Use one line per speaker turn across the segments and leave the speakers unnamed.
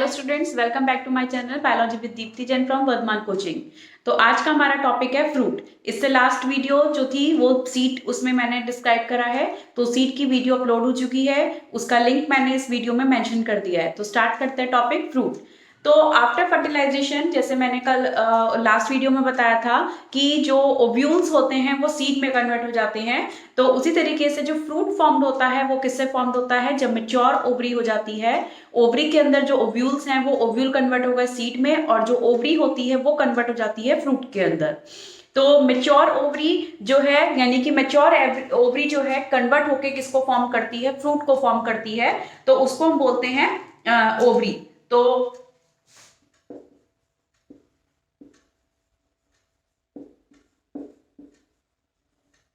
Students, welcome back to my channel biology with Deepti Jain from Vardhaman coaching. तो आज का हमारा टॉपिक है फ्रूट। इससे लास्ट वीडियो जो थी वो सीड, उसमें मैंने डिस्क्राइब करा है। तो सीड की वीडियो अपलोड हो चुकी है, उसका लिंक मैंने इस वीडियो में मेंशन कर दिया है। तो स्टार्ट करते हैं टॉपिक फ्रूट। तो आफ्टर फर्टिलाइजेशन, जैसे मैंने कल लास्ट वीडियो में बताया था कि जो ओव्यूल्स होते हैं वो सीड में कन्वर्ट हो जाते हैं। तो उसी तरीके से जो फ्रूट फॉर्म्ड होता है वो किससे फॉर्म्ड होता है? जब मेच्योर ओवरी हो जाती है, ओवरी के अंदर जो ओव्यूल्स हैं वो ओव्यूल कन्वर्ट हो गए सीड में, और जो ओवरी होती है वो कन्वर्ट हो जाती है फ्रूट के अंदर। तो मेच्योर ओवरी जो है, यानी कि मेच्योर ओवरी जो है कन्वर्ट होके किसको फॉर्म करती है? फ्रूट को फॉर्म करती है। तो उसको हम बोलते हैं ओवरी। तो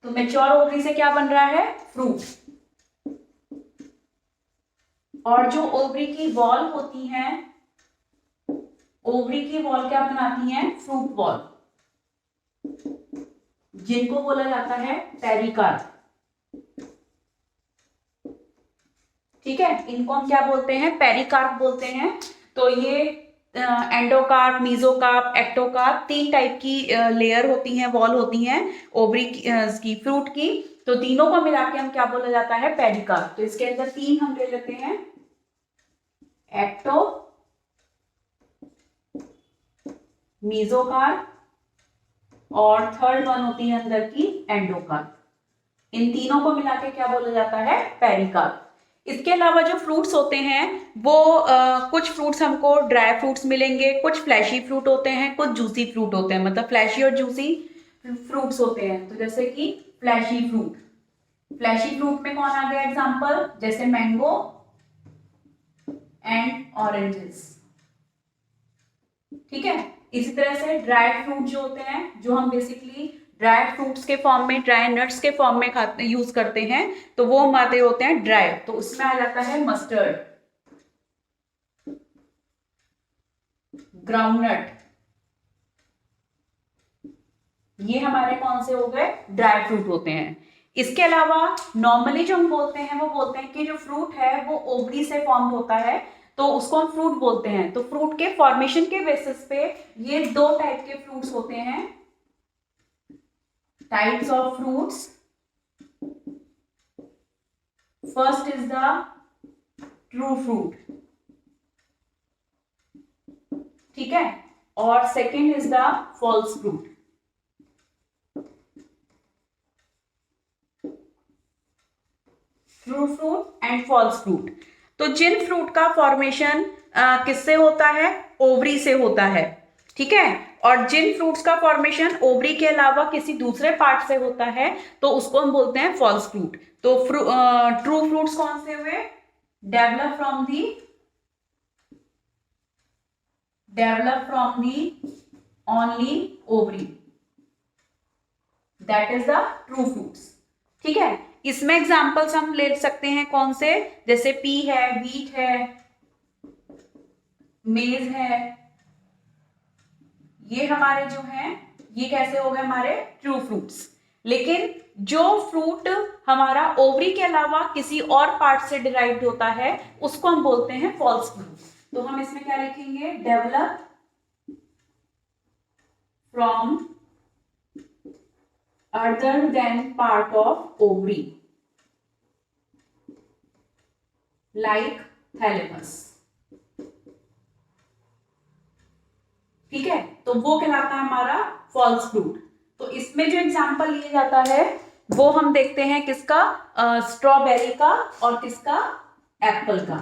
मेच्योर ओवरी से क्या बन रहा है? फ्रूट। और जो ओवरी की वॉल होती है, ओवरी की वॉल क्या बनाती है? फ्रूट वॉल, जिनको बोला जाता है पेरिकार्प। ठीक है, इनको हम क्या बोलते हैं? पेरिकार्प बोलते हैं। तो ये एंडोकार्प, मीजोकार्प, एक्टोकार्प, 3 टाइप की लेयर होती हैं, वॉल होती हैं ओवरी की फ्रूट की। तो तीनों को मिला के हम क्या बोला जाता है? पेरिकार्प। तो इसके अंदर 3 हम ले लेते हैं, एक्टो, मीजोकार्प और थर्ड वन होती है अंदर की एंडोकार्प। इन तीनों को मिला के क्या बोला जाता है? पेरिकार्प। इसके अलावा जो फ्रूट्स होते हैं वो कुछ फ्रूट्स हमको ड्राई फ्रूट्स मिलेंगे, कुछ फ्लैशी फ्रूट होते हैं, कुछ जूसी फ्रूट होते हैं। मतलब फ्लैशी और जूसी फ्रूट्स होते हैं। तो जैसे कि फ्लैशी फ्रूट, फ्लैशी फ्रूट में कौन आ गया एग्जांपल? जैसे मैंगो एंड ऑरेंजेस। ठीक है, इसी तरह से ड्राई फ्रूट जो होते हैं, जो हम बेसिकली ड्राई फ्रूट्स के फॉर्म में, ड्राई नट्स के फॉर्म में खाते यूज करते हैं, तो वो हमारे होते हैं ड्राई। तो उसमें आ जाता है मस्टर्ड, ग्राउंडनट। ये हमारे कौन से हो गए? ड्राई फ्रूट होते हैं। इसके अलावा नॉर्मली जो हम बोलते हैं वो बोलते हैं कि जो फ्रूट है वो ओवरी से फॉर्म होता है, तो उसको हम फ्रूट बोलते हैं। तो फ्रूट के फॉर्मेशन के बेसिस पे ये 2 टाइप के फ्रूट्स होते हैं, types of fruits. First is the true fruit, ठीक है, और second is the false fruit. True fruit and false fruit. तो जिन फ्रूट का फॉर्मेशन किससे होता है? ओवरी से होता है। ठीक है, और जिन फ्रूट्स का फॉर्मेशन ओवरी के अलावा किसी दूसरे पार्ट से होता है तो उसको हम बोलते हैं फॉल्स फ्रूट। तो ट्रू फ्रूट्स कौन से हुए? Develop from the only ovary, that is the true fruits. ठीक है, इसमें एग्जाम्पल्स हम ले सकते हैं कौन से? जैसे पी है, व्हीट है, मेज है। ये हमारे जो हैं, ये कैसे हो गए हमारे? True fruits. लेकिन जो फ्रूट हमारा ओवरी के अलावा किसी और पार्ट से डिराइव्ड होता है उसको हम बोलते हैं फॉल्स फ्रूट। तो हम इसमें क्या लिखेंगे? Develop from other than part of ovary, like thalamus। ठीक है, तो वो कहलाता है हमारा फॉल्स फ्रूट। तो इसमें जो एग्जांपल लिया जाता है वो हम देखते हैं किसका? स्ट्रॉबेरी का और किसका? एप्पल का।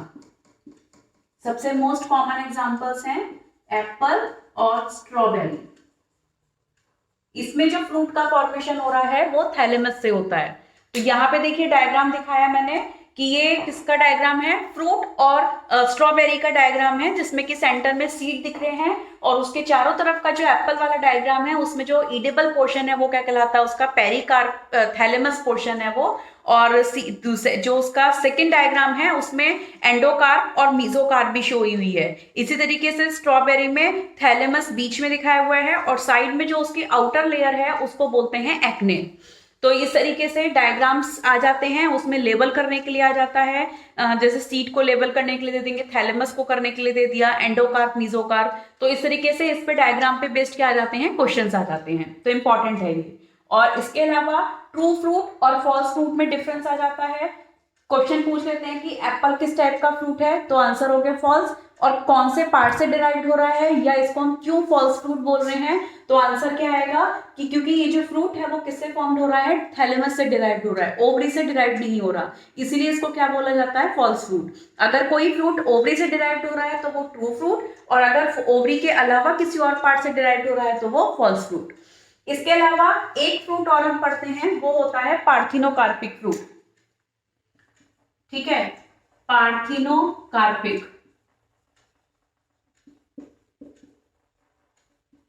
सबसे मोस्ट कॉमन एग्जांपल्स हैं एप्पल और स्ट्रॉबेरी। इसमें जो फ्रूट का फॉर्मेशन हो रहा है वो थैलेमस से होता है। तो यहाँ पे देखिए डायग्राम दिखाया मैंने कि ये किसका डायग्राम है? फ्रूट और स्ट्रॉबेरी का डायग्राम है, जिसमें कि सेंटर में सीड दिख रहे हैं, और उसके चारों तरफ का जो एप्पल वाला डायग्राम है उसमें जो ईडेबल पोर्शन है वो क्या कहलाता है? उसका पेरिकार्प, थैलेमस पोर्शन है वो। और दूसरे जो उसका सेकंड डायग्राम है उसमें एंडोकार्प और मीजोकार्प भी शो हुई है। इसी तरीके से स्ट्रॉबेरी में थैलेमस बीच में दिखाया हुआ है, और साइड में जो उसकी आउटर लेयर है उसको बोलते हैं एक्ने। तो इस तरीके से डायग्राम्स आ जाते हैं, उसमें लेबल करने के लिए आ जाता है। जैसे सीट को लेबल करने के लिए दे देंगे, थैलेमस को करने के लिए दे दिया, एंडोकार्प, मीजोकार्प। तो इस तरीके से इस पे डायग्राम पे बेस्ड क्या आ जाते हैं, क्वेश्चंस आ जाते हैं। तो इंपॉर्टेंट है ये। और इसके अलावा ट्रू फ्रूट और फॉल्स फ्रूट में डिफरेंस आ जाता है। क्वेश्चन पूछ लेते हैं कि एप्पल किस टाइप का फ्रूट है, तो आंसर हो गया फॉल्स। और कौन से पार्ट से डिराइव्ड हो रहा है, या इसको हम क्यों फॉल्स फ्रूट बोल रहे हैं, तो आंसर क्या आएगा कि क्योंकि ये जो फ्रूट है वो किससे फॉर्म्ड हो रहा है, थैलेमस से डिराइव्ड हो रहा है, ओवरी से डिराइव्ड नहीं हो रहा, इसीलिए इसको क्या बोला जाता है, फॉल्स फ्रूट। अगर कोई फ्रूट ओवरी से डिराइव्ड हो रहा है तो वो ट्रू फ्रूट, और अगर ओवरी के अलावा किसी और पार्ट से डिराइव्ड हो रहा है तो वो फॉल्स फ्रूट। इसके अलावा एक फ्रूट और हम पढ़ते हैं, वो होता है पार्थिनोकार्पिक फ्रूट। ठीक है, पार्थिनोकार्पिक।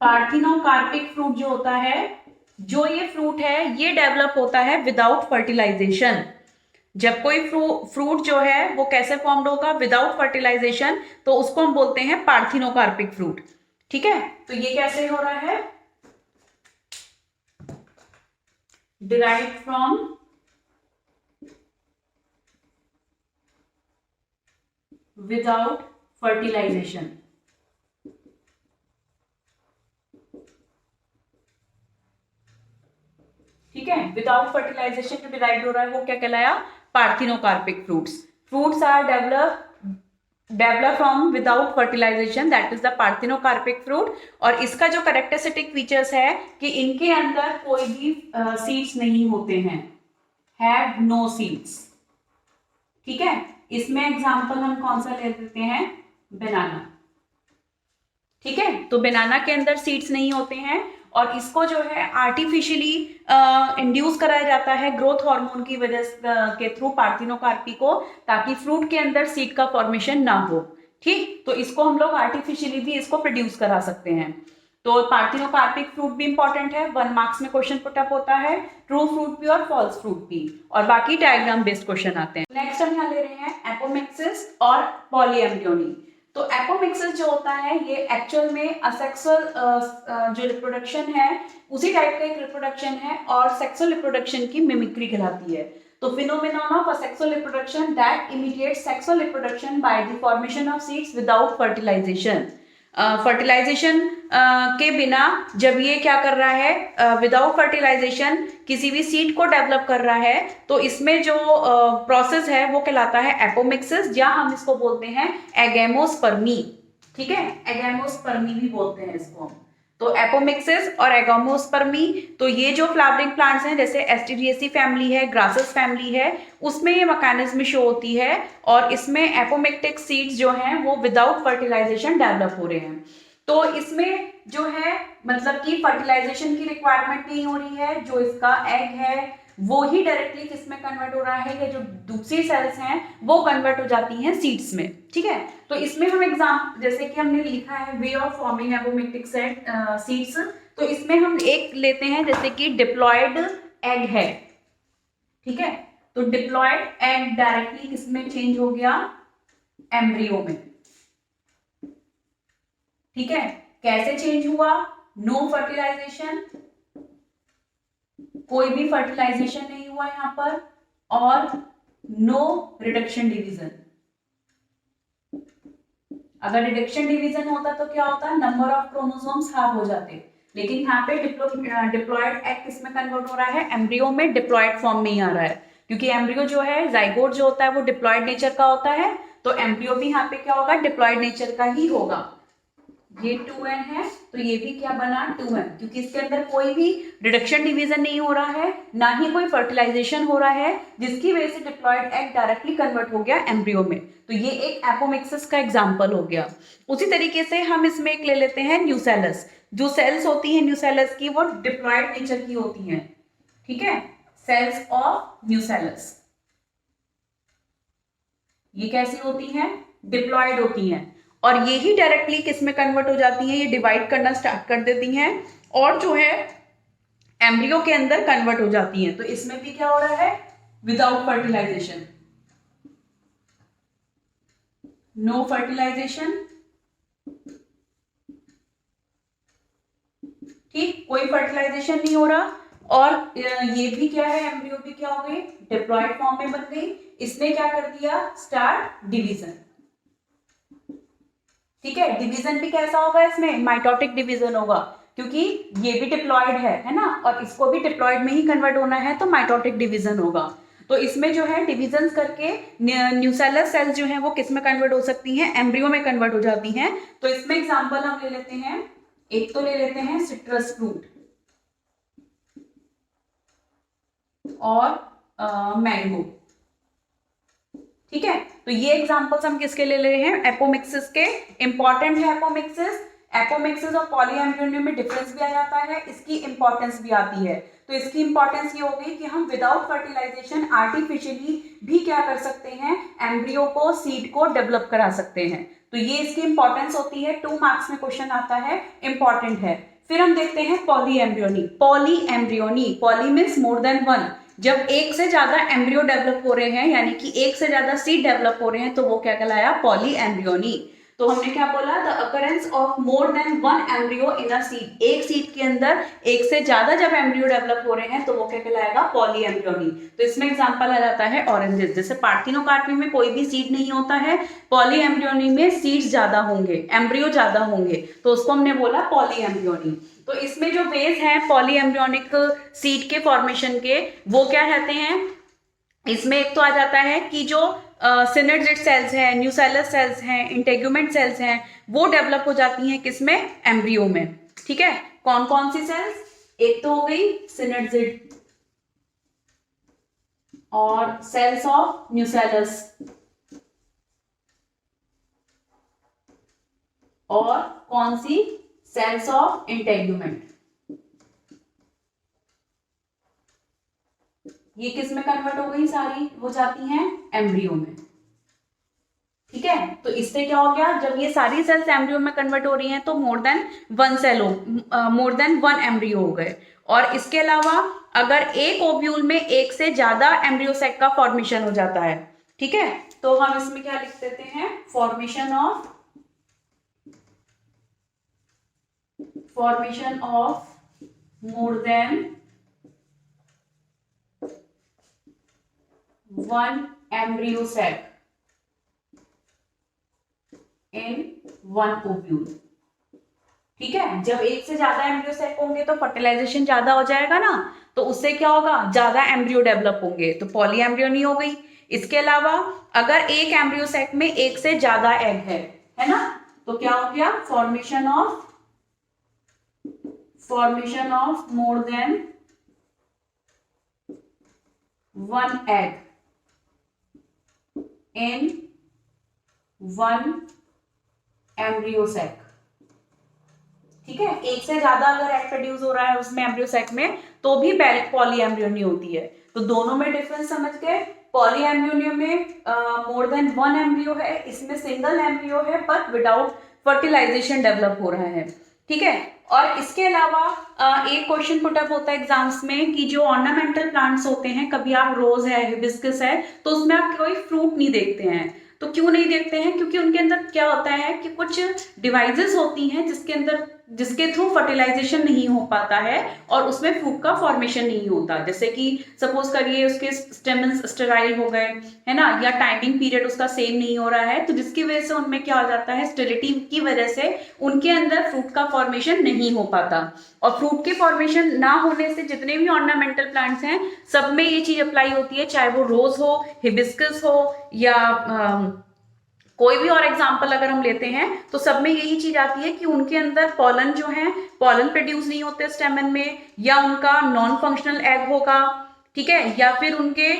पार्थिनोकार्पिक फ्रूट जो होता है, जो ये फ्रूट है ये डेवलप होता है विदाउट फर्टिलाइजेशन। जब कोई फ्रूट जो है वो कैसे फॉर्म्ड होगा, विदाउट फर्टिलाइजेशन, तो उसको हम बोलते हैं पार्थिनोकार्पिक फ्रूट। ठीक है, तो ये कैसे हो रहा है, डिराइव्ड फ्रॉम विदाउट फर्टिलाइजेशन। ठीक है, विदाउट फर्टिलाइजेशन जो डिराइव्ड हो रहा है वो क्या कहलाया, parthenocarpic fruits. Fruits are develop from without fertilization, that is the parthenocarpic fruit. और इसका जो कैरेक्टरिस्टिक फीचर्स है कि इनके अंदर कोई भी सीड्स नहीं होते हैं, हैव नो सीड्स। ठीक है, इसमें एग्जांपल हम कौन सा ले लेते हैं, बनाना। ठीक है, तो बनाना के अंदर सीड्स नहीं होते हैं, और इसको जो है आर्टिफिशियली इंड्यूस कराया जाता है ग्रोथ हार्मोन की वजह के थ्रू, पार्थिनोकार्पी को, ताकि फ्रूट के अंदर सीड का फॉर्मेशन ना हो। ठीक, तो इसको हम लोग आर्टिफिशियली भी इसको प्रोड्यूस करा सकते हैं। तो पार्थिनोकार्पिक फ्रूट भी इंपॉर्टेंट है, 1 मार्क्स में क्वेश्चन पुटअप होता है, ट्रू फ्रूट भी और फॉल्स फ्रूट भी, और बाकी डायग्राम बेस्ड क्वेश्चन आते हैं। नेक्स्ट हम यहाँ ले रहे हैं एपोमिक्सिस और पॉलीएम्ब्रियोनी। तो एपोमिक्सिस जो होता है ये एक्चुअल में असेक्सुअल जो रिप्रोडक्शन है उसी टाइप का एक रिप्रोडक्शन है, और सेक्सुअल रिप्रोडक्शन की मिमिक्री कहलाती है। तो phenomenon of asexual reproduction that imitates sexual reproduction by the formation of seeds without fertilization. Fertilization के बिना जब ये क्या कर रहा है, विदाउट फर्टिलाइजेशन किसी भी सीड को डेवलप कर रहा है, तो इसमें जो प्रोसेस है वो कहलाता है एपोमिक्सिस, या हम इसको बोलते हैं एगेमोस्पर्मी। ठीक है, एगेमोस्पर्मी भी बोलते हैं इसको। तो एपोमिक्सिस और एगेमोस्पर्मी, तो ये जो फ्लावरिंग प्लांट्स हैं जैसे एस्टेरिएसी फैमिली है, ग्रासेस फैमिली है, उसमें ये मैकेनिज्म शो होती है, और इसमें एपोमिक्टिक सीड्स जो हैं वो विदाउट फर्टिलाइजेशन डेवलप हो रहे हैं। तो इसमें जो है मतलब कि फर्टिलाइजेशन की रिक्वायरमेंट नहीं हो रही है, जो इसका एग है वो ही डायरेक्टली किसमें कन्वर्ट हो रहा है, या जो दूसरी सेल्स हैं वो कन्वर्ट हो जाती हैं सीड्स में। ठीक है, तो इसमें हम एग्जाम जैसे कि हमने लिखा है way of forming apomictic seeds, तो इसमें हम एक लेते हैं जैसे कि डिप्लॉयड एग है। ठीक है, तो डिप्लॉयड एग डायरेक्टली किसमें चेंज हो गया, एम्ब्रियो में। ठीक है, कैसे चेंज हुआ, नो फर्टिलाइजेशन, कोई भी फर्टिलाइजेशन नहीं हुआ यहां पर, और नो रिडक्शन डिवीजन। अगर रिडक्शन डिवीजन होता तो क्या होता, नंबर ऑफ क्रोमोसोम्स हाफ हो जाते, लेकिन यहाँ पे डिप्लॉयड एग किसमें कन्वर्ट हो रहा है, एम्ब्रियो में, डिप्लॉयड फॉर्म में ही आ रहा है, क्योंकि एम्ब्रियो जो है, जाइगोट जो होता है वो डिप्लॉयड नेचर का होता है, तो एम्ब्रियो भी यहाँ पे क्या होगा, डिप्लॉयड नेचर का ही होगा। ये 2n है, तो ये भी क्या बना 2n, क्योंकि इसके अंदर कोई भी रिडक्शन डिवीजन नहीं हो रहा है, ना ही कोई फर्टिलाइजेशन हो रहा है, जिसकी वजह से डिप्लॉयड एग डायरेक्टली कन्वर्ट हो गया एम्ब्रियो में। तो ये एक एपोमिक्सिस का एग्जांपल हो गया। उसी तरीके से हम इसमें एक ले लेते हैं न्यूसेलस। जो सेल्स होती है न्यूसेलस की वो डिप्लॉयड नेचर की होती हैं। ठीक है, सेल्स ऑफ न्यूसेलस ये कैसी होती हैं, डिप्लॉयड होती हैं, और ये ही डायरेक्टली किस में कन्वर्ट हो जाती हैं, ये डिवाइड करना स्टार्ट कर देती हैं, और जो है एम्ब्रियो के अंदर कन्वर्ट हो जाती हैं। तो इसमें भी क्या हो रहा है, विदाउट फर्टिलाइजेशन, नो फर्टिलाइजेशन। ठीक, कोई फर्टिलाइजेशन नहीं हो रहा, और ये भी क्या है, एम्ब्रियो भी क्या हो गई, डिप्लॉयड फॉर्म में बन गई। इसने क्या कर दिया, स्टार्ट डिवीजन। ठीक है, डिवीजन भी कैसा होगा इसमें, माइटोटिक डिवीजन होगा, क्योंकि ये भी डिप्लॉयड है ना, और इसको भी डिप्लॉयड में ही कन्वर्ट होना है, तो माइटोटिक डिवीजन होगा। तो इसमें जो है डिवीजन करके न्यूसेलस सेल्स जो है वो किस में कन्वर्ट हो सकती हैं, एम्ब्रियो में कन्वर्ट हो जाती हैं। तो इसमें एग्जांपल हम ले लेते हैं, एक तो ले लेते हैं सिट्रस फ्रूट और मैंगो। ठीक है, तो ये एग्जांपल्स हम किसके ले रहे हैं, एपोमिक्सिस के। इंपॉर्टेंट है एपोमिक्सिस। एपोमिक्सिस और पॉलीएम्ब्रियोनी में डिफरेंस भी आ जाता है, इसकी इंपॉर्टेंस भी आती है। तो इसकी इंपॉर्टेंस ये हो गई कि हम विदाउट फर्टिलाइजेशन आर्टिफिशियली भी क्या कर सकते हैं, एम्ब्रियो को, सीड को डेवलप करा सकते हैं। तो ये इसकी इंपॉर्टेंस होती है, 2 मार्क्स में क्वेश्चन आता है, इंपॉर्टेंट है। फिर हम देखते हैं polyembryony. Polyembryony, poly means more than one. जब एक से ज्यादा एम्ब्रियो डेवलप हो रहे हैं, यानी कि एक से ज्यादा सीड डेवलप हो रहे हैं, तो वो क्या कहलाया, पॉलीएम्ब्रियोनी। तो हमने क्या बोला, the occurrence of more than one embryo in a seed. एक सीड के अंदर एक से ज्यादा जब एम्ब्रियो डेवलप हो रहे हैं, तो वो क्या कहलाएगा, पॉलीएम्ब्रियोनी। तो इसमें एग्जांपल आ जाता है ऑरेंजेस। जैसे पार्थिनोकार्पी में कोई भी सीड नहीं होता है, पॉलीएम्ब्रियोनी में सीड्स ज्यादा होंगे, एम्ब्रियो ज्यादा होंगे, तो उसको हमने बोला पॉलीएम्ब्रियोनी। तो इसमें जो वेज हैं पॉलीएम्ब्रियोनिक सीड के फॉर्मेशन के, वो क्या कहते हैं, इसमें एक तो आ जाता है कि जो सिनर्जिड सेल्स हैं, न्यूसेलस सेल्स हैं, इंटेगुमेंट सेल्स हैं, वो डेवलप हो जाती हैं किसमें, एम्ब्रियो में। ठीक है, कौन कौन सी सेल्स, एक तो हो गई सिनर्जिड और सेल्स ऑफ न्यूसेलस, और कौन सी, सेल्स ऑफ इंटेगुमेंट। ये किस में कन्वर्ट हो गई, सारी वो जाती हैं एम्ब्रियो में। ठीक है, तो इससे क्या हो गया, जब ये सारी सेल्स एम्ब्रियो में कन्वर्ट हो रही हैं, तो मोर देन वन सेल हो, मोर देन वन एम्ब्रियो हो गए। और इसके अलावा अगर एक ओव्यूल में एक से ज्यादा एम्ब्रियो सैक का फॉर्मेशन हो जाता है, ठीक है, तो हम इसमें क्या लिख देते हैं, formation of more than one embryo sac in one ovule. ठीक है, जब एक से ज्यादा एम्ब्रियो सैक होंगे तो फर्टिलाइजेशन ज्यादा हो जाएगा ना, तो उससे क्या होगा, ज्यादा एम्ब्रियो डेवलप होंगे, तो पॉलीएम्ब्रियोनी हो गई। इसके अलावा अगर एक एम्ब्रियो सैक में एक से ज्यादा एग है ना, तो क्या हो गया, formation of more than one egg in one embryo sac. ठीक है, एक से ज्यादा अगर एग प्रोड्यूस हो रहा है उसमें एम्ब्रियो सैक में, तो भी पॉलीएम्ब्रियोनी होती है। तो दोनों में डिफरेंस समझ गए। पॉलीएम्ब्रियोनी में मोर देन वन एम्ब्रियो है, इसमें सिंगल एम्ब्रियो है, बट विदाउट फर्टिलाइजेशन डेवलप हो रहा है। ठीक है, और इसके अलावा एक क्वेश्चन पुटअप होता है एग्जाम्स में कि जो ऑर्नामेंटल प्लांट्स होते हैं, कभी आप रोज है, हिबिस्कस है, तो उसमें आप कोई फ्रूट नहीं देखते हैं। तो क्यों नहीं देखते हैं, क्योंकि उनके अंदर क्या होता है कि कुछ डिवाइसेस होती हैं जिसके थ्रू फर्टिलाइजेशन नहीं हो पाता है और उसमें फ्रूट का फॉर्मेशन नहीं होता। जैसे कि सपोज करिए उसके स्टेमन्स स्टेराइल हो गए, है ना, या टाइमिंग पीरियड उसका सेम नहीं हो रहा है, तो जिसकी वजह से उनमें क्या हो जाता है, स्टेरिलिटी की वजह से उनके अंदर फ्रूट का फॉर्मेशन नहीं हो पाता। और फ्रूट के फॉर्मेशन ना होने से जितने भी ऑर्नामेंटल प्लांट्स हैं, सब में ये चीज अप्लाई होती है, चाहे वो रोज हो, हिबिस्कस हो, या कोई भी और एग्जाम्पल अगर हम लेते हैं, तो सब में यही चीज आती है कि उनके अंदर पॉलन जो है, पॉलन प्रोड्यूस नहीं होते स्टेमन में, या उनका नॉन फंक्शनल एग होगा, ठीक है, या फिर उनके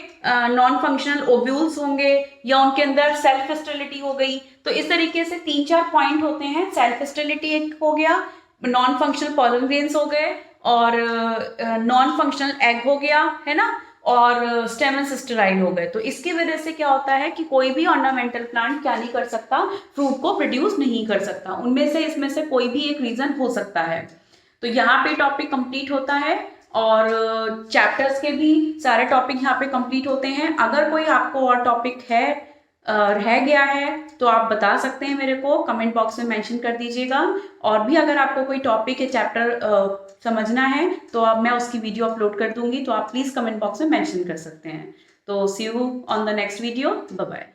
नॉन फंक्शनल ओव्यूल्स होंगे, या उनके अंदर सेल्फ स्टेरिलिटी हो गई। तो इस तरीके से 3-4 पॉइंट होते हैं, सेल्फ स्टेरिलिटी एक हो गया, नॉन फंक्शनल पॉलन ग्रेन्स हो गए, और नॉन फंक्शनल एग हो गया, है ना, और स्टेमन्स स्टेराइल हो गए। तो इसकी वजह से क्या होता है कि कोई भी ऑर्नामेंटल प्लांट क्या नहीं कर सकता, फ्रूट को प्रोड्यूस नहीं कर सकता। उनमें से इसमें से कोई भी एक रीजन हो सकता है। तो यहाँ पे टॉपिक कंप्लीट होता है, और चैप्टर्स के भी सारे टॉपिक यहाँ पे कंप्लीट होते हैं। अगर कोई आपको और टॉपिक है रह गया है तो आप बता सकते हैं मेरे को, कमेंट बॉक्स में मेंशन कर दीजिएगा। और भी अगर आपको कोई टॉपिक या चैप्टर समझना है तो अब मैं उसकी वीडियो अपलोड कर दूंगी, तो आप प्लीज़ कमेंट बॉक्स में मेंशन कर सकते हैं। तो see you on the next video, bye bye.